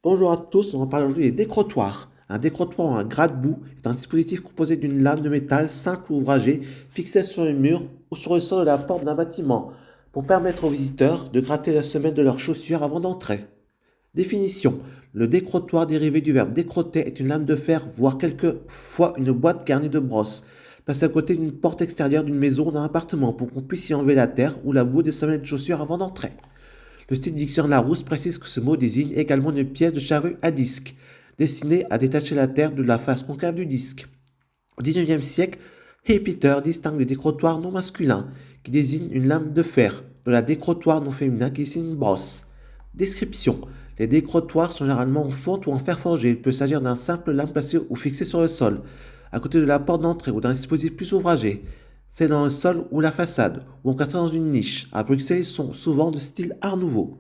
Bonjour à tous, on va parler aujourd'hui des décrotoirs. Un décrotoir ou un gratte-boue est un dispositif composé d'une lame de métal simple ou ouvragée fixée sur le mur ou sur le sol de la porte d'un bâtiment pour permettre aux visiteurs de gratter la semelle de leurs chaussures avant d'entrer. Définition. Le décrotoir dérivé du verbe décrotter est une lame de fer, voire quelquefois une boîte garnie de brosses, placée à côté d'une porte extérieure d'une maison ou d'un appartement pour qu'on puisse y enlever la terre ou la boue des semelles de chaussures avant d'entrer. Le style dictionnaire Larousse précise que ce mot désigne également une pièce de charrue à disque, destinée à détacher la terre de la face concave du disque. Au XIXe siècle, Peter distingue le décrotoir non masculin, qui désigne une lame de fer, de la décrotoir non féminin qui désigne une brosse. Description. Les décrotoirs sont généralement en fonte ou en fer forgé. Il peut s'agir d'un simple lame placée ou fixée sur le sol, à côté de la porte d'entrée ou d'un dispositif plus ouvragé. C'est dans le sol ou la façade, ou encastré dans une niche. À Bruxelles, ils sont souvent de style Art Nouveau.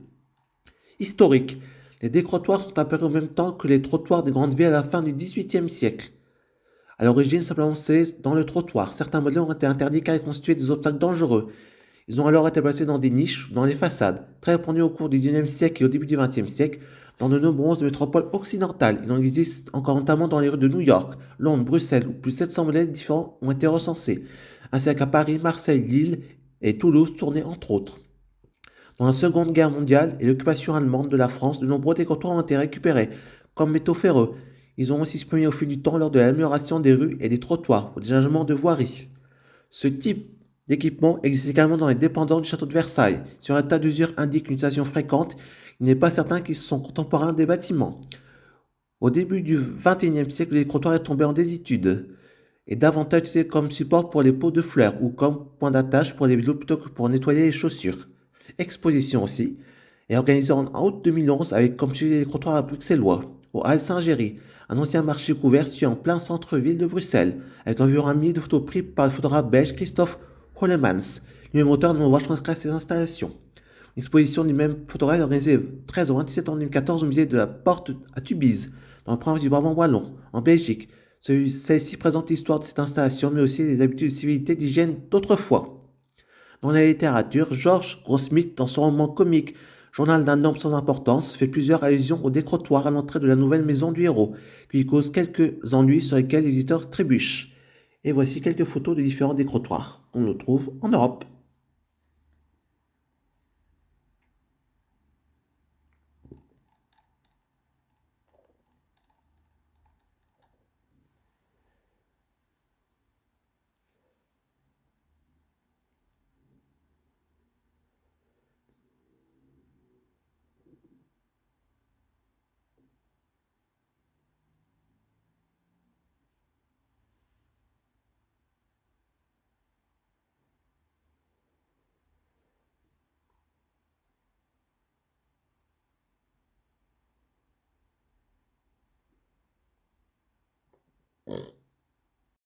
Historique. Les décrotoirs sont apparus en même temps que les trottoirs des grandes villes à la fin du XVIIIe siècle. À l'origine, simplement c'est dans le trottoir. Certains modèles ont été interdits car ils constituaient des obstacles dangereux. Ils ont alors été placés dans des niches, dans les façades. Très répandus au cours du XIXe siècle et au début du XXe siècle, dans de nombreuses métropoles occidentales. Il en existe encore notamment dans les rues de New York, Londres, Bruxelles, où plus de 700 modèles différents ont été recensés, ainsi qu'à Paris, Marseille, Lille et Toulouse, tournés entre autres. Dans la Seconde Guerre mondiale et l'occupation allemande de la France, de nombreux décrotoirs ont été récupérés, comme métaux ferreux. Ils ont aussi supprimé au fil du temps lors de l'amélioration des rues et des trottoirs, ou des aménagements de voiries. Ce type d'équipement existe également dans les dépendances du château de Versailles. Si un tas d'usure indique une utilisation fréquente, il n'est pas certain qu'ils sont contemporains des bâtiments. Au début du XXIe siècle, les trottoirs est tombé en désuétude et davantage utilisé comme support pour les pots de fleurs ou comme point d'attache pour les vélos plutôt que pour nettoyer les chaussures. Exposition aussi, est organisée en août 2011 avec comme sujet les trottoirs bruxellois, au Hall Saint-Géry, un ancien marché couvert situé en plein centre-ville de Bruxelles, avec environ un millier de photos prises par le photographe belge Christophe Hollemans, lui-même auteur de nombreuses transcrire ses installations. Une exposition du même photographe est organisée le 13 au 27 en 2014 au musée de la Porte à Tubize, dans la province du Brabant Wallon, en Belgique. Celle-ci présente l'histoire de cette installation, mais aussi les habitudes de civilité d'hygiène d'autrefois. Dans la littérature, George Grossmith, dans son roman comique Journal d'un homme sans importance, fait plusieurs allusions au décrotoir à l'entrée de la nouvelle maison du héros, qui cause quelques ennuis sur lesquels les visiteurs trébuchent. Et voici quelques photos de différents décrotoirs qu'on le trouve en Europe.